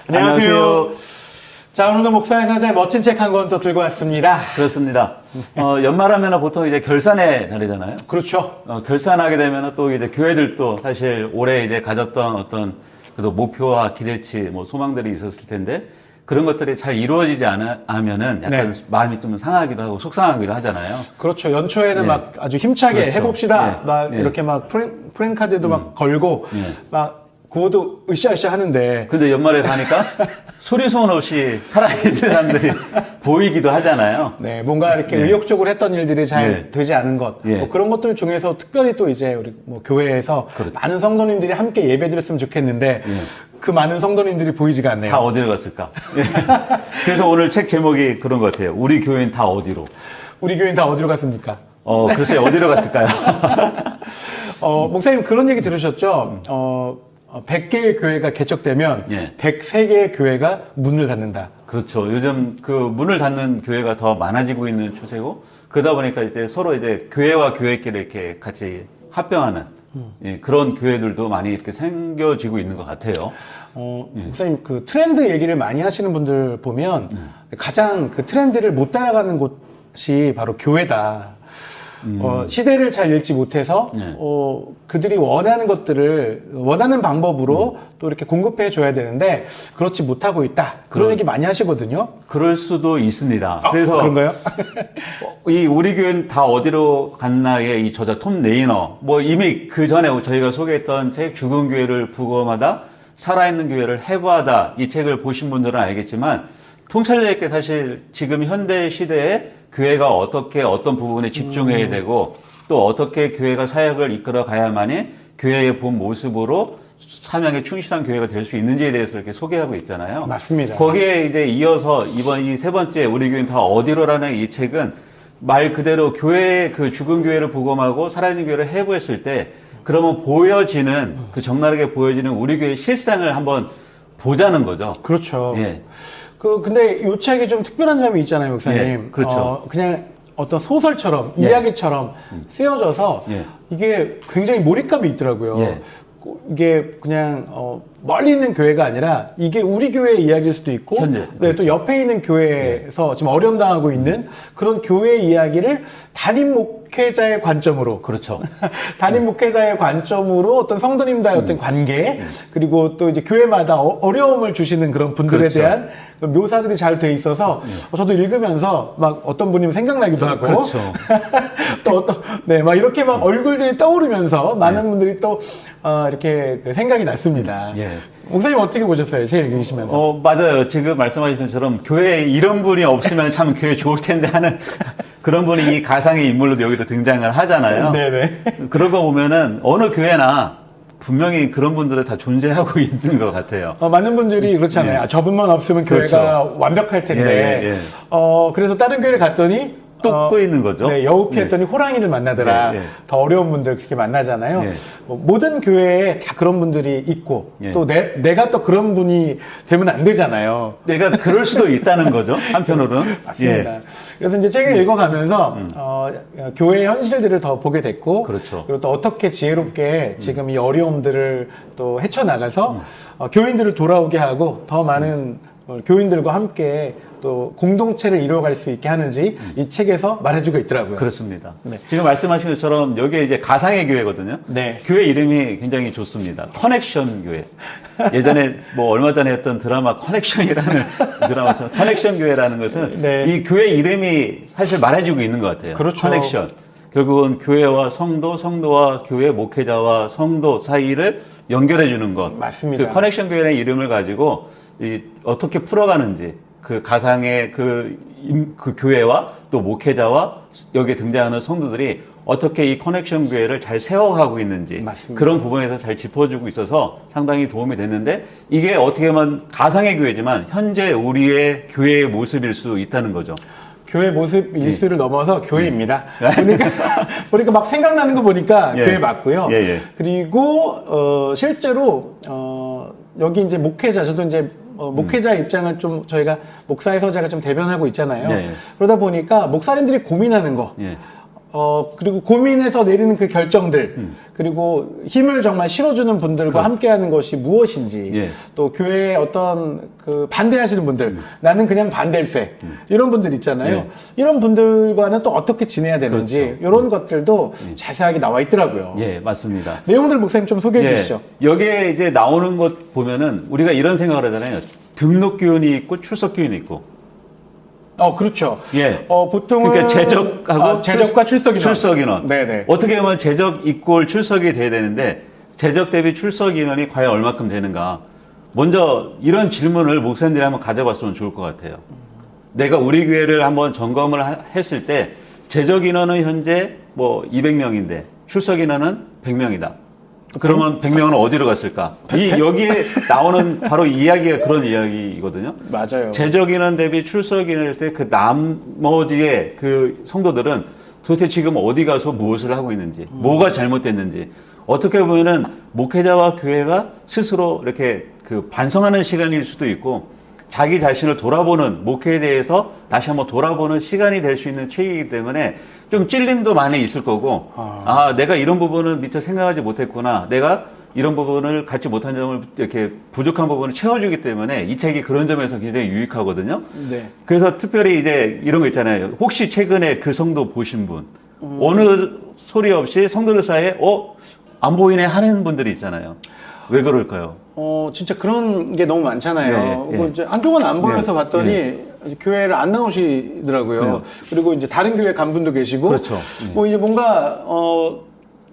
안녕하세요. 자, 오늘도 목사의 서재 멋진 책 한 권 또 들고 왔습니다. 그렇습니다. 연말하면 보통 이제 결산의 달이잖아요. 그렇죠. 결산하게 되면 또 이제 교회들도 사실 올해 이제 가졌던 어떤 그래도 목표와 기대치, 뭐 소망들이 있었을 텐데 그런 것들이 잘 이루어지지 않으면은 약간 네. 마음이 좀 상하기도 하고 속상하기도 하잖아요. 그렇죠. 연초에는 예. 막 아주 힘차게 그렇죠. 해봅시다. 예. 막 예. 이렇게 막 프랜카드도 막 걸고 예. 막 구호도 으쌰으쌰 하는데 근데 연말에 가니까 소리 소문 없이 살아있는 사람들이 보이기도 하잖아요. 네, 뭔가 이렇게 예. 의욕적으로 했던 일들이 잘 예. 되지 않은 것, 예. 뭐 그런 것들 중에서 특별히 또 이제 우리 뭐 교회에서 그렇죠. 많은 성도님들이 함께 예배드렸으면 좋겠는데 예. 그 많은 성도님들이 보이지가 않네요. 다 어디로 갔을까? 예. 그래서 오늘 책 제목이 그런 것 같아요. 우리 교회는 다 어디로? 우리 교회는 다 어디로 갔습니까? 글쎄요, 어디로 갔을까요? 목사님 그런 얘기 들으셨죠? 100개의 교회가 개척되면 예. 103개의 교회가 문을 닫는다. 그렇죠. 요즘 그 문을 닫는 교회가 더 많아지고 있는 추세고, 그러다 보니까 이제 서로 이제 교회와 교회끼리 이렇게 같이 합병하는 예, 그런 교회들도 많이 이렇게 생겨지고 있는 것 같아요. 목사님 그 트렌드 얘기를 많이 하시는 분들 보면 가장 그 트렌드를 못 따라가는 곳이 바로 교회다. 시대를 잘 읽지 못해서 네. 그들이 원하는 것들을 원하는 방법으로 또 이렇게 공급해 줘야 되는데 그렇지 못하고 있다. 그런 얘기 많이 하시거든요. 그럴 수도 있습니다. 그래서 그런가요? 이 우리 교회는 다 어디로 갔나의 이 저자 톰 레이너, 뭐 이미 그 전에 저희가 소개했던 책 죽은 교회를 부검하다 살아있는 교회를 해부하다 이 책을 보신 분들은 알겠지만 통찰력 있게 사실 지금 현대 시대에 교회가 어떻게 어떤 부분에 집중해야 되고 또 어떻게 교회가 사역을 이끌어 가야만이 교회의 본 모습으로 사명에 충실한 교회가 될 수 있는지에 대해서 이렇게 소개하고 있잖아요. 맞습니다. 거기에 이제 이어서 이번 이 세 번째 우리 교회는 다 어디로라는 이 책은 말 그대로 교회 그 죽은 교회를 부검하고 살아있는 교회를 해부했을 때 그러면 보여지는 그 적나라하게 보여지는 우리 교회의 실상을 한번 보자는 거죠. 그렇죠. 예. 근데 이 책이 좀 특별한 점이 있잖아요, 목사님. 예, 그렇죠. 그냥 어떤 소설처럼, 예. 이야기처럼 쓰여져서 예. 이게 굉장히 몰입감이 있더라고요. 예. 이게 그냥 멀리 있는 교회가 아니라 이게 우리 교회의 이야기일 수도 있고 현재, 네, 그렇죠. 또 옆에 있는 교회에서 지금 어려움 당하고 있는 그런 교회의 이야기를 담임 목회자의 관점으로 그렇죠. 담임 목회자의 관점으로 어떤 성도님과의 어떤 관계 그리고 또 이제 교회마다 어려움을 주시는 그런 분들에 그렇죠. 대한 묘사들이 잘 돼 있어서 저도 읽으면서 막 어떤 분이면 생각나기도 하고 그렇죠. 또 어떤 막 이렇게 막 얼굴들이 떠오르면서 많은 분들이 또 이렇게 그 생각이 났습니다. 예. 목사님 어떻게 보셨어요? 책 읽으시면서? 맞아요. 지금 말씀하신 것처럼 교회에 이런 분이 없으면 참 교회 좋을 텐데 하는 그런 분이 이 가상의 인물로도 여기도 등장을 하잖아요. 네네. 그런 거 보면은 어느 교회나 분명히 그런 분들은 다 존재하고 있는 것 같아요. 많은 분들이 그렇잖아요. 아, 저분만 없으면 교회가 그렇죠. 완벽할 텐데. 예, 예. 그래서 다른 교회를 갔더니 또 있는 거죠. 네, 여우피 했더니 호랑이를 만나더라. 네, 네. 더 어려운 분들 그렇게 만나잖아요. 네. 모든 교회에 다 그런 분들이 있고 네. 또 내가 또 그런 분이 되면 안 되잖아요. 내가 그럴 수도 있다는 거죠. 한편으로는. 맞습니다. 예. 그래서 이제 책을 읽어가면서 교회의 현실들을 더 보게 됐고, 그렇죠. 그리고 또 어떻게 지혜롭게 지금 이 어려움들을 또 헤쳐나가서 교인들을 돌아오게 하고 더 많은 교인들과 함께 또 공동체를 이루어갈 수 있게 하는지 이 책에서 말해주고 있더라고요. 그렇습니다. 네. 지금 말씀하신 것처럼 여기에 이제 가상의 교회거든요. 네. 교회 이름이 굉장히 좋습니다. 커넥션 교회. 예전에 뭐 얼마 전에 했던 드라마 커넥션이라는 드라마에서 커넥션 교회라는 것은 네. 이 교회 이름이 사실 말해주고 있는 것 같아요. 그렇죠. 커넥션. 결국은 교회와 성도, 성도와 교회, 목회자와 성도 사이를 연결해 주는 것. 맞습니다. 그 커넥션 교회의 이름을 가지고 어떻게 풀어가는지 그 가상의 그 교회와 또 목회자와 여기에 등장하는 성도들이 어떻게 이 커넥션 교회를 잘 세워가고 있는지 맞습니다. 그런 부분에서 잘 짚어주고 있어서 상당히 도움이 됐는데 이게 어떻게 보면 가상의 교회지만 현재 우리의 교회의 모습일 수 있다는 거죠. 교회 모습 일수를 넘어서 교회입니다. 보니까 막 생각나는 거 보니까 예. 교회 맞고요. 예, 예. 그리고 실제로 여기 이제 목회자, 저도 이제 목회자 입장을 좀 저희가 목사의 서재가 좀 대변하고 있잖아요. 예, 예. 그러다 보니까 목사님들이 고민하는 거, 예. 그리고 고민해서 내리는 그 결정들, 그리고 힘을 정말 실어주는 분들과 함께하는 것이 무엇인지, 예. 또 교회에 어떤 그 반대하시는 분들, 나는 그냥 반댈세, 이런 분들 있잖아요. 예. 이런 분들과는 또 어떻게 지내야 되는지, 그렇죠. 이런 것들도 자세하게 나와 있더라고요. 예, 맞습니다. 내용들 목사님 좀 소개해 예, 주시죠. 여기에 이제 나오는 것 보면은 우리가 이런 생각을 하잖아요. 등록 교인이 있고 출석 교인이 있고. 그렇죠. 예. 보통은 그러니까 제적하고 제적과 출석 인원. 출석 인원. 네네. 어떻게 보면 제적 이꼴 출석이 돼야 되는데 제적 대비 출석 인원이 과연 얼마큼 되는가. 먼저 이런 질문을 목사님들이 한번 가져봤으면 좋을 것 같아요. 내가 우리 교회를 한번 점검을 했을 때 제적 인원은 현재 뭐 200명인데 출석 인원은 100명이다. 그러면 100명은 어디로 갔을까? 여기에 나오는 바로 이야기가 그런 이야기거든요. 맞아요. 제적 인원 대비 출석 인원일 때 그 나머지의 그 성도들은 도대체 지금 어디 가서 무엇을 하고 있는지, 뭐가 잘못됐는지, 어떻게 보면은 목회자와 교회가 스스로 이렇게 그 반성하는 시간일 수도 있고, 자기 자신을 돌아보는, 목회에 대해서 다시 한번 돌아보는 시간이 될 수 있는 책이기 때문에 좀 찔림도 많이 있을 거고, 내가 이런 부분은 미처 생각하지 못했구나. 내가 이런 부분을 갖지 못한 점을 이렇게 부족한 부분을 채워주기 때문에 이 책이 그런 점에서 굉장히 유익하거든요. 네. 그래서 특별히 이제 이런 거 있잖아요. 혹시 최근에 그 성도 보신 분, 어느 소리 없이 성도들 사이에, 안 보이네 하는 분들이 있잖아요. 왜 그럴까요? 진짜 그런 게 너무 많잖아요. 예, 예. 이제 한동안 안 보여서 예, 봤더니 예. 이제 교회를 안 나오시더라고요. 그래요. 그리고 이제 다른 교회 간 분도 계시고, 그렇죠. 예. 뭐 이제 뭔가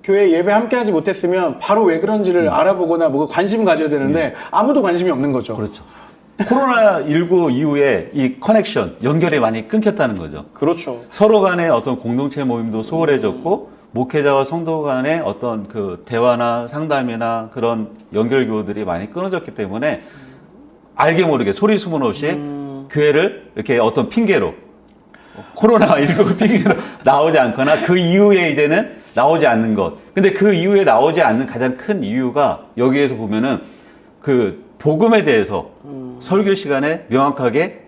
교회 예배 함께하지 못했으면 바로 왜 그런지를 알아보거나 뭐 관심 가져야 되는데 아무도 관심이 없는 거죠. 그렇죠. 코로나19 이후에 이 커넥션, 연결이 많이 끊겼다는 거죠. 그렇죠. 서로 간의 어떤 공동체 모임도 소홀해졌고, 목회자와 성도 간의 어떤 그 대화나 상담이나 그런 연결 교들이 많이 끊어졌기 때문에 알게 모르게 소리 소문 없이 교회를 이렇게 어떤 핑계로 코로나19 핑계로 나오지 않거나 그 이후에 이제는 나오지 않는 것. 근데 그 이후에 나오지 않는 가장 큰 이유가 여기에서 보면은 그 복음에 대해서 설교 시간에 명확하게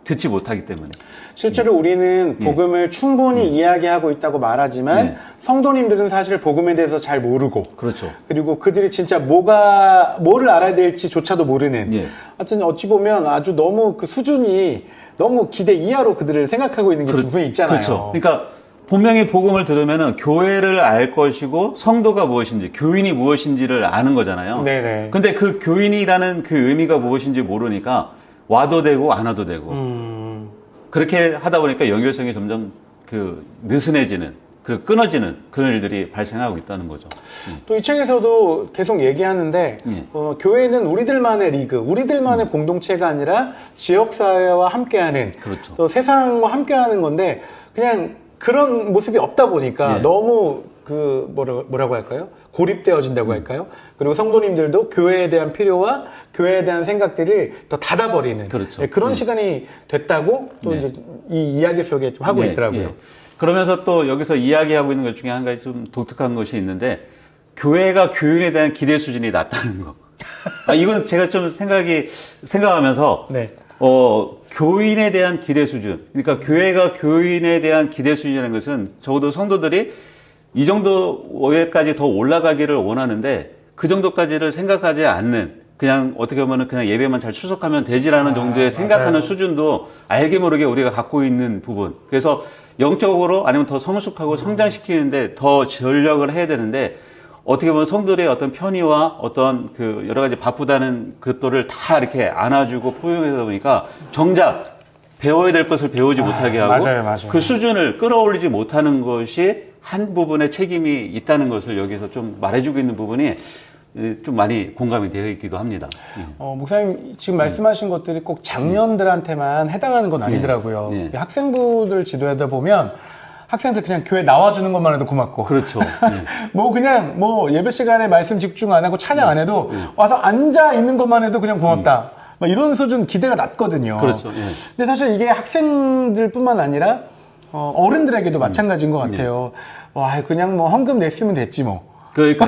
듣지 못하기 때문에. 실제로 우리는 복음을 충분히 이야기하고 있다고 말하지만 성도님들은 사실 복음에 대해서 잘 모르고, 그렇죠. 그리고 그들이 진짜 뭐를 알아야 될지조차도 모르는. 예. 하여튼 어찌 보면 아주 너무 그 수준이 너무 기대 이하로 그들을 생각하고 있는 게 분명히 있잖아요. 그렇죠. 그러니까 분명히 복음을 들으면은 교회를 알 것이고 성도가 무엇인지, 교인이 무엇인지를 아는 거잖아요. 네네. 근데 그 교인이라는 그 의미가 무엇인지 모르니까 와도 되고 안 와도 되고. 그렇게 하다 보니까 연결성이 점점 그 느슨해지는, 그 끊어지는 그런 일들이 발생하고 있다는 거죠. 또 이 책에서도 계속 얘기하는데 교회는 우리들만의 리그, 우리들만의 공동체가 아니라 지역사회와 함께하는, 그렇죠. 또 세상과 함께하는 건데 그냥 그런 모습이 없다 보니까 너무 그 뭐라고 할까요? 고립되어진다고 할까요? 그리고 성도님들도 교회에 대한 필요와 교회에 대한 생각들을 더 닫아버리는, 그렇죠. 그런 시간이 됐다고 또 이제 이 이야기 속에 좀 하고 있더라고요. 그러면서 또 여기서 이야기하고 있는 것 중에 한 가지 좀 독특한 것이 있는데, 교회가 교인에 대한 기대 수준이 낮다는 거. 이건 제가 좀 생각하면서 네. 교인에 대한 기대 수준. 그러니까 교회가 교인에 대한 기대 수준이라는 것은 적어도 성도들이 이 정도에까지 더 올라가기를 원하는데 그 정도까지를 생각하지 않는, 그냥 어떻게 보면 그냥 예배만 잘 출석하면 되지라는 정도의 생각하는 맞아요. 수준도 알게 모르게 우리가 갖고 있는 부분. 그래서 영적으로 아니면 더 성숙하고 성장시키는데 더 전력을 해야 되는데, 어떻게 보면 성들의 어떤 편의와 어떤 그 여러 가지 바쁘다는 것들을 다 이렇게 안아주고 포용하다 보니까 정작 배워야 될 것을 배우지 못하게 하고 맞아요. 그 수준을 끌어올리지 못하는 것이 한 부분의 책임이 있다는 것을 여기서 좀 말해주고 있는 부분이 좀 많이 공감이 되어 있기도 합니다. 목사님 지금 말씀하신 것들이 꼭 장년들한테만 해당하는 건 아니더라고요. 네. 학생부들 지도하다 보면 학생들 그냥 교회 나와주는 것만 해도 고맙고. 그렇죠. 뭐 그냥 뭐 예배 시간에 말씀 집중 안 하고 찬양 안 해도 와서 앉아 있는 것만 해도 그냥 고맙다. 막 이런 수준 기대가 낮거든요. 그렇죠. 근데 사실 이게 학생들뿐만 아니라 어른들에게도 마찬가지인 것 같아요. 와, 그냥 뭐 헌금 냈으면 됐지 뭐. 그러니까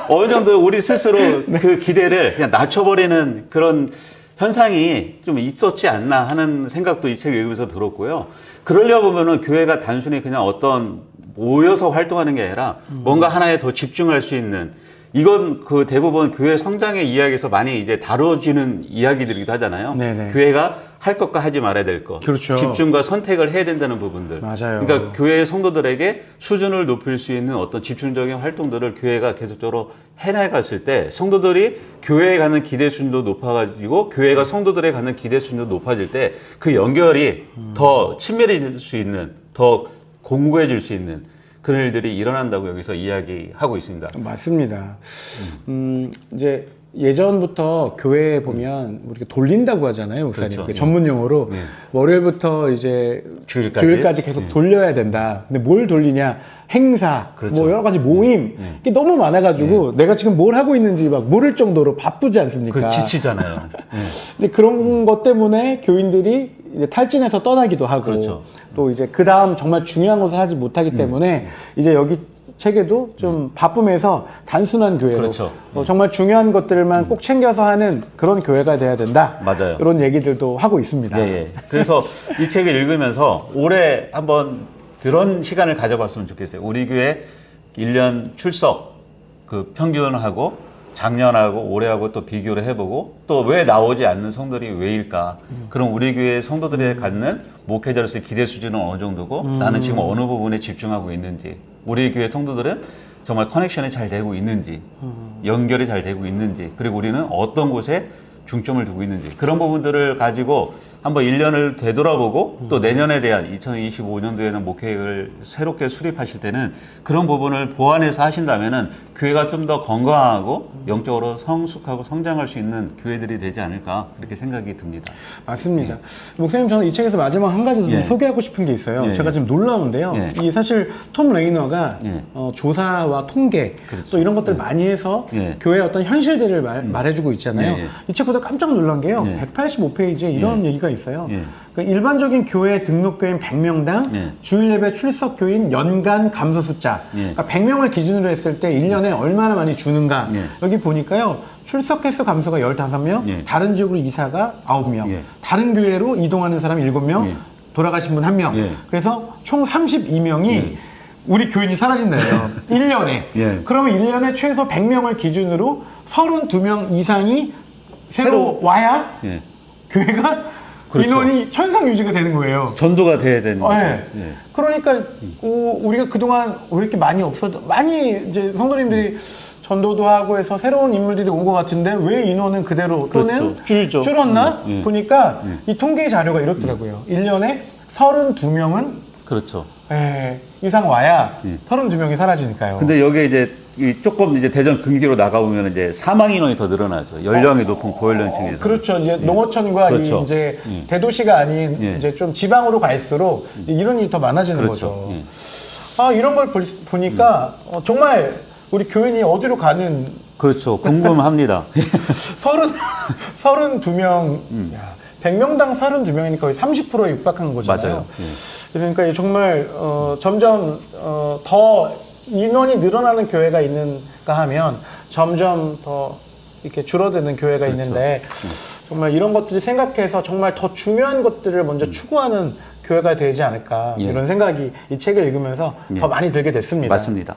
어느 정도 우리 스스로 그 기대를 그냥 낮춰버리는 그런 현상이 좀 있었지 않나 하는 생각도 이 책 읽으면서 들었고요. 그러려 보면은 교회가 단순히 그냥 어떤 모여서 활동하는 게 아니라 뭔가 하나에 더 집중할 수 있는, 이건 그 대부분 교회 성장의 이야기에서 많이 이제 다뤄지는 이야기들이기도 하잖아요. 네네. 교회가 할 것과 하지 말아야 될 것. 그렇죠. 집중과 선택을 해야 된다는 부분들. 맞아요. 그러니까 교회 성도들에게 수준을 높일 수 있는 어떤 집중적인 활동들을 교회가 계속적으로 해나갔을 때 성도들이 교회에 가는 기대 수준도 높아가지고 교회가 성도들에 가는 기대 수준도 높아질 때 그 연결이 더 친밀해질 수 있는, 더 공고해질 수 있는 그런 일들이 일어난다고 여기서 이야기하고 있습니다. 맞습니다. 이제 예전부터 교회에 보면 우리가 돌린다고 하잖아요, 목사님. 그렇죠. 그 전문 용어로 네. 월요일부터 이제 주일까지? 계속 돌려야 된다. 근데 뭘 돌리냐? 행사, 그렇죠. 뭐 여러 가지 모임, 이게 너무 많아가지고 내가 지금 뭘 하고 있는지 막 모를 정도로 바쁘지 않습니까? 그 지치잖아요. 근데 그런 것 때문에 교인들이 이제 탈진해서 떠나기도 하고, 그렇죠. 또 이제 그 다음 정말 중요한 것을 하지 못하기 때문에 이제 여기 책에도 좀 바쁨에서 단순한 교회로 그렇죠. 정말 중요한 것들만 꼭 챙겨서 하는 그런 교회가 돼야 된다. 맞아요. 이런 얘기들도 하고 있습니다. 예, 예. 그래서 이 책을 읽으면서 올해 한번 그런 시간을 가져봤으면 좋겠어요. 우리 교회 1년 출석 그 평균하고 작년하고 올해하고 또 비교를 해보고 또 왜 나오지 않는 성도들이 왜일까? 그럼 우리 교회 성도들이 갖는 목회자로서의 기대 수준은 어느 정도고 나는 지금 어느 부분에 집중하고 있는지, 우리 교회 성도들은 정말 커넥션이 잘 되고 있는지, 연결이 잘 되고 있는지, 그리고 우리는 어떤 곳에 중점을 두고 있는지, 그런 부분들을 가지고 한번 1년을 되돌아보고 또 내년에 대한 2025년도에는 목회를 새롭게 수립하실 때는 그런 부분을 보완해서 하신다면은 교회가 좀 더 건강하고 영적으로 성숙하고 성장할 수 있는 교회들이 되지 않을까, 그렇게 생각이 듭니다. 맞습니다. 목사님, 저는 이 책에서 마지막 한 가지 더 예. 소개하고 싶은 게 있어요. 예. 제가 지금 놀라운데요. 예. 이 사실 톰 레이너가 예. 조사와 통계 그렇죠. 또 이런 것들 많이 해서 예. 교회의 어떤 현실들을 말해주고 있잖아요. 예, 예. 이 책보다 깜짝 놀란 게요. 예. 185페이지에 이런 얘기가 있어요. 예. 그러니까 일반적인 교회 등록교인 100명당 예. 주일 예배 출석 교인 연간 감소 숫자. 예. 그러니까 100명을 기준으로 했을 때 1년에 얼마나 많이 주는가. 예. 여기 보니까요. 출석 횟수 감소가 15명, 예. 다른 지역으로 이사가 9명, 예. 다른 교회로 이동하는 사람 7명, 예. 돌아가신 분 1명. 예. 그래서 총 32명이 우리 교인이 사라진다요. 1년에. 예. 그러면 1년에 최소 100명을 기준으로 32명 이상이 새로 와야 예. 교회가 그렇죠. 인원이 현상 유지가 되는 거예요. 전도가 돼야 되는 거죠. 네. 예. 그러니까 우리가 그동안 왜 이렇게 많이 없어도 많이 이제 성도님들이 전도도 하고 해서 새로운 인물들이 온 것 같은데 왜 인원은 그대로 또는 그렇죠. 줄었나? 예. 보니까 이 통계 자료가 이렇더라고요. 1년에 32명은 그렇죠. 이상 와야 예. 32명이 사라지니까요. 근데 여기에 이제 조금 이제 대전 근기로 나가보면 이제 사망 인원이 더 늘어나죠. 연령이 높은 고연령층에서. 그렇죠. 이제 농어촌과 그렇죠. 이 이제 대도시가 아닌 예. 이제 좀 지방으로 갈수록 이런 일이 더 많아지는 그렇죠. 거죠. 예. 아, 이런 걸 보니까 정말 우리 교인이 어디로 가는 그렇죠. 궁금합니다. 32명, 100명당 32명이니까 거의 30%에 육박한 거잖아요. 맞아요. 예. 그러니까 정말 점점 더 인원이 늘어나는 교회가 있는가 하면 점점 더 이렇게 줄어드는 교회가 있는데 정말 이런 것들이 생각해서 정말 더 중요한 것들을 먼저 추구하는 교회가 되지 않을까 예. 이런 생각이 이 책을 읽으면서 더 많이 들게 됐습니다. 맞습니다.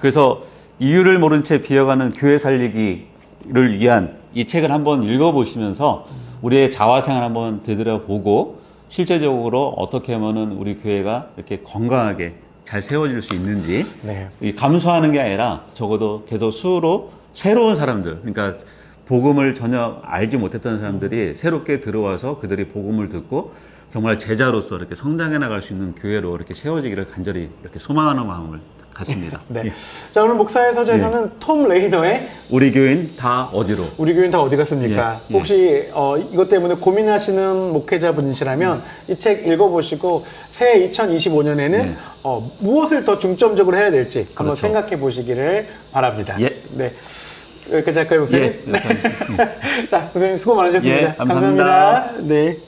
그래서 이유를 모른 채 비어가는 교회 살리기를 위한 이 책을 한번 읽어보시면서 우리의 자화생활 한번 되돌아보고 실제적으로 어떻게 하면은 우리 교회가 이렇게 건강하게 잘 세워질 수 있는지 네. 이 감수하는 게 아니라 적어도 계속 수로 새로운 사람들, 그러니까 복음을 전혀 알지 못했던 사람들이 새롭게 들어와서 그들이 복음을 듣고 정말 제자로서 이렇게 성장해 나갈 수 있는 교회로 이렇게 세워지기를 간절히 이렇게 소망하는 마음을 갖습니다. 네. 예. 자, 오늘 목사의 서재에서는 톰 레이너의 우리 교인 다 어디로? 우리 교인 다 어디 갔습니까? 예. 혹시 이것 때문에 고민하시는 목회자분이시라면 이 책 읽어보시고 새해 2025년에는 무엇을 더 중점적으로 해야 될지 한번 그렇죠. 생각해 보시기를 바랍니다. 예. 네. 여기까지 할까요, 목사님? 예. 자, 목사님 수고 많으셨습니다. 예, 감사합니다. 네.